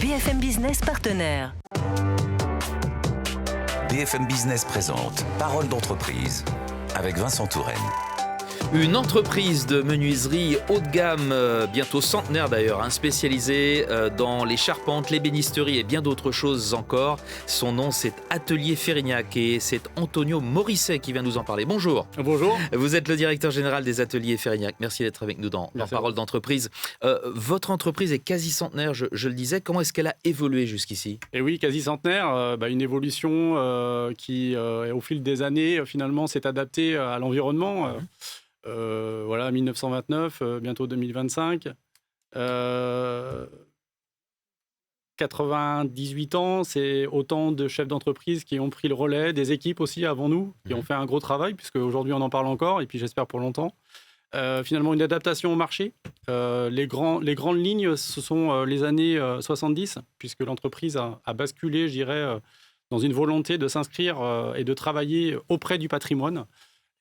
BFM Business partenaire. BFM Business présente Parole d'entreprise avec Vincent Touraine. Une entreprise de menuiserie haut de gamme, bientôt centenaire d'ailleurs, spécialisée dans les charpentes, l'ébénisterie et bien d'autres choses encore. Son nom, c'est Atelier Férignac et c'est Antonio Morisset qui vient nous en parler. Bonjour. Bonjour. Vous êtes le directeur général des Ateliers Férignac. Merci d'être avec nous dans Parole d'entreprise. Votre entreprise est quasi centenaire, je le disais. Comment est-ce qu'elle a évolué jusqu'ici ? Et oui, quasi centenaire. Une évolution qui, au fil des années, finalement, s'est adaptée à l'environnement. 1929, bientôt 2025. 98 ans, c'est autant de chefs d'entreprise qui ont pris le relais, des équipes aussi avant nous, qui ont fait un gros travail, puisque aujourd'hui on en parle encore, et puis j'espère pour longtemps. Finalement, une adaptation au marché. Les grandes lignes, ce sont les années 70, puisque l'entreprise a basculé, je dirais, dans une volonté de s'inscrire et de travailler auprès du patrimoine.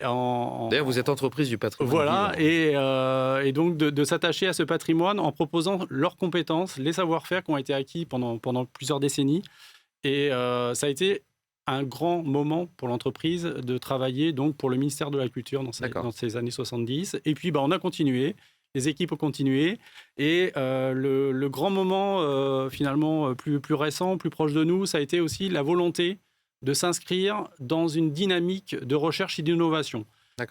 D'ailleurs, vous êtes entreprise du patrimoine. Voilà, et donc de s'attacher à ce patrimoine en proposant leurs compétences, les savoir-faire qui ont été acquis pendant plusieurs décennies. Et ça a été un grand moment pour l'entreprise de travailler donc, pour le ministère de la Culture dans ces années 70. Et puis, on a continué, les équipes ont continué. Et le grand moment, finalement, plus récent, plus proche de nous, ça a été aussi la volonté de s'inscrire dans une dynamique de recherche et d'innovation.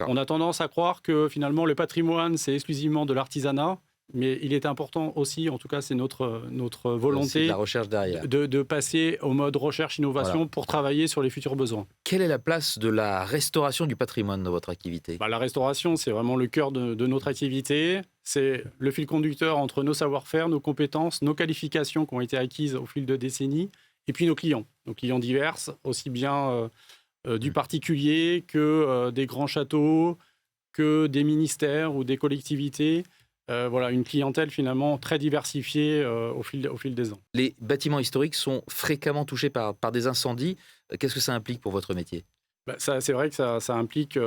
On a tendance à croire que finalement le patrimoine, c'est exclusivement de l'artisanat, mais il est important aussi, en tout cas c'est notre volonté, la recherche derrière. De passer au mode recherche-innovation pour travailler sur les futurs besoins. Quelle est la place de la restauration du patrimoine dans votre activité ? La restauration, c'est vraiment le cœur de notre activité. C'est le fil conducteur entre nos savoir-faire, nos compétences, nos qualifications qui ont été acquises au fil de décennies, et puis nos clients divers, aussi bien du particulier que des grands châteaux, que des ministères ou des collectivités. Une clientèle finalement très diversifiée au fil des ans. Les bâtiments historiques sont fréquemment touchés par des incendies. Qu'est-ce que ça implique pour votre métier ? C'est vrai que ça implique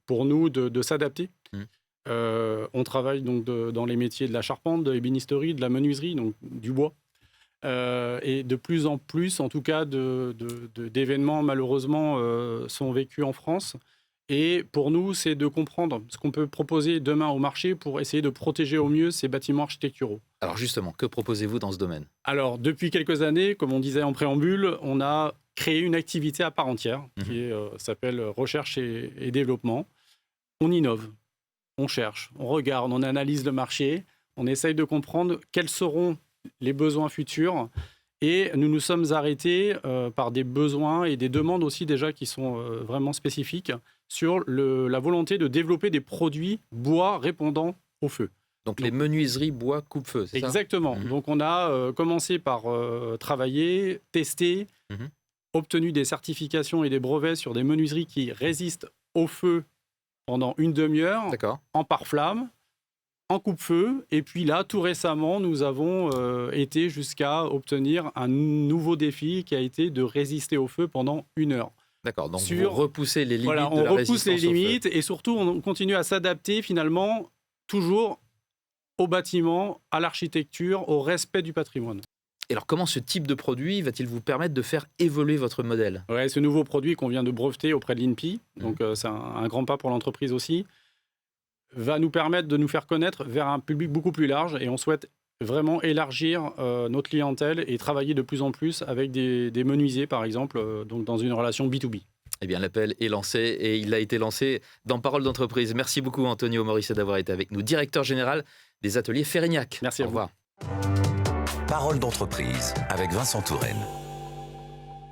pour nous de s'adapter. On travaille donc dans les métiers de la charpente, de l'ébénisterie, de la menuiserie, donc du bois. Et de plus en plus, en tout cas, d'événements, malheureusement, sont vécus en France. Et pour nous, c'est de comprendre ce qu'on peut proposer demain au marché pour essayer de protéger au mieux ces bâtiments architecturaux. Alors justement, que proposez-vous dans ce domaine ? Alors, depuis quelques années, comme on disait en préambule, on a créé une activité à part entière qui s'appelle Recherche et Développement. On innove, on cherche, on regarde, on analyse le marché, on essaye de comprendre quels seront les besoins futurs, et nous nous sommes arrêtés par des besoins et des demandes aussi déjà qui sont vraiment spécifiques sur la volonté de développer des produits bois répondant au feu. Donc les menuiseries bois coupe-feu, c'est ça ? Exactement. Donc on a commencé par travailler, tester, obtenu des certifications et des brevets sur des menuiseries qui résistent au feu pendant une demi-heure, en pare-flamme, en coupe-feu, et puis là, tout récemment, nous avons été jusqu'à obtenir un nouveau défi qui a été de résister au feu pendant 1 heure. D'accord, donc vous repoussez les limites de la résistance au feu. On repousse les limites, et surtout, on continue à s'adapter finalement, toujours au bâtiment, à l'architecture, au respect du patrimoine. Et alors, comment ce type de produit va-t-il vous permettre de faire évoluer votre modèle ? Ce nouveau produit qu'on vient de breveter auprès de l'INPI, donc c'est un grand pas pour l'entreprise aussi, va nous permettre de nous faire connaître vers un public beaucoup plus large, et on souhaite vraiment élargir notre clientèle et travailler de plus en plus avec des menuisiers, par exemple, donc dans une relation B2B. Eh bien, l'appel est lancé et il a été lancé dans Parole d'entreprise. Merci beaucoup, Antonio Morisset, d'avoir été avec nous, directeur général des Ateliers Férignac. Merci à vous. Au revoir. Parole d'entreprise avec Vincent Touraine.